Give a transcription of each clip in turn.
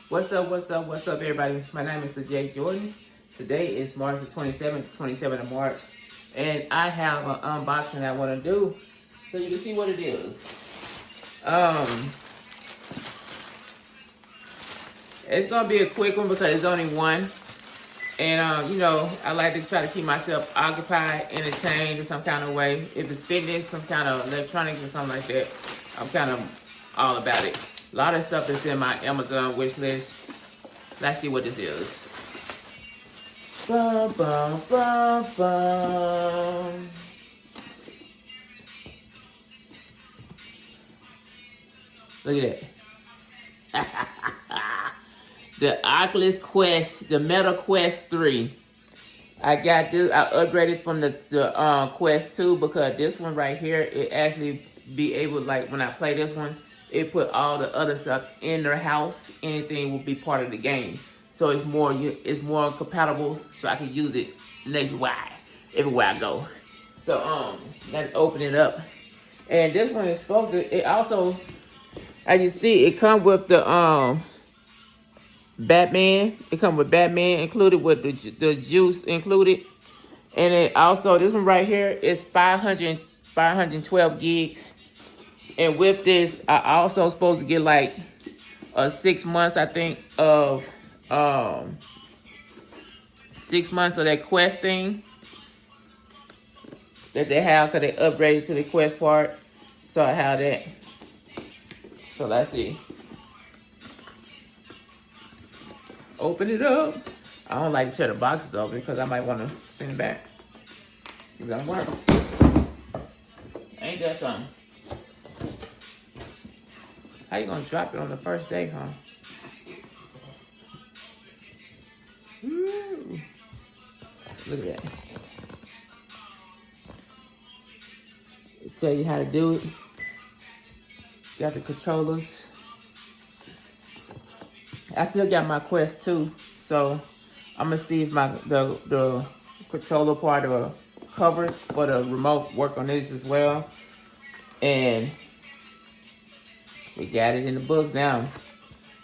What's up, everybody? My name is TheJ Jordan. Today is March the 27th of March, and I have an unboxing I want to do so you can see what it is. It's gonna be a quick one because it's only one, and you know, I like to try to keep myself occupied, entertained in some kind of way. If it's fitness, some kind of electronics or something like that, I'm kind of all about it. A lot of stuff is in my Amazon wish list. Let's see what this is. Bum, bum, bum, bum. Look at that. The Oculus Quest, the Meta Quest 3. I got this, I upgraded from the Quest 2 because this one right here, it actually be able, like when I play this one, it put all the other stuff in their house. Anything will be part of the game. So it's more compatible, so I can use it nationwide, everywhere I go. So let's open it up. And this one is supposed to, it also, as you see, it comes with the Batman. It comes with Batman included, with the juice included. And it also, this one right here is 512 gigs. And with this, I also supposed to get like 6 months, I think, of 6 months of that Quest thing that they have, because they upgraded to the Quest part. So I have that. So let's see. Open it up. I don't like to tear the boxes open because I might want to send it back. It doesn't work. Ain't that something? How you gonna drop it on the first day, huh? Woo. Look at that. It tell you how to do it. Got the controllers. I still got my Quest 2, so I'm gonna see if the controller part of covers for the remote work on this as well. And we got it in the books now.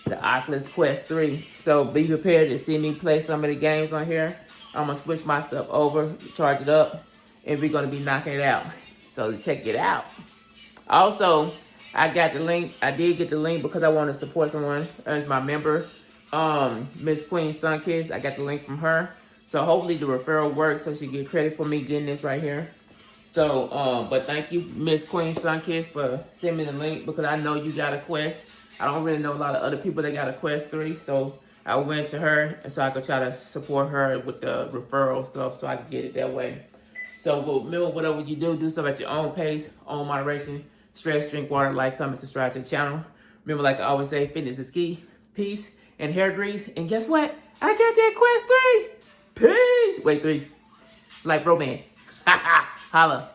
The Oculus Quest 3. So be prepared to see me play some of the games on here. I'm gonna switch my stuff over, charge it up, and we're gonna be knocking it out. So check it out. Also, I got the link. I did get the link because I want to support someone as my member. Miss Queen Sunkiss. I got the link from her. So hopefully the referral works so she get credit for me getting this right here. So, but thank you, Miss Queen Sunkiss, for sending me the link because I know you got a Quest. I don't really know a lot of other people that got a Quest 3. So I went to her and so I could try to support her with the referral stuff so I could get it that way. So remember, whatever you do stuff at your own pace, own moderation. Stress, drink water, like, comment, subscribe to the channel. Remember, like I always say, fitness is key. Peace and hair grease. And guess what? I got that Quest 3. Peace. Wait, 3. Like bro man. Holla.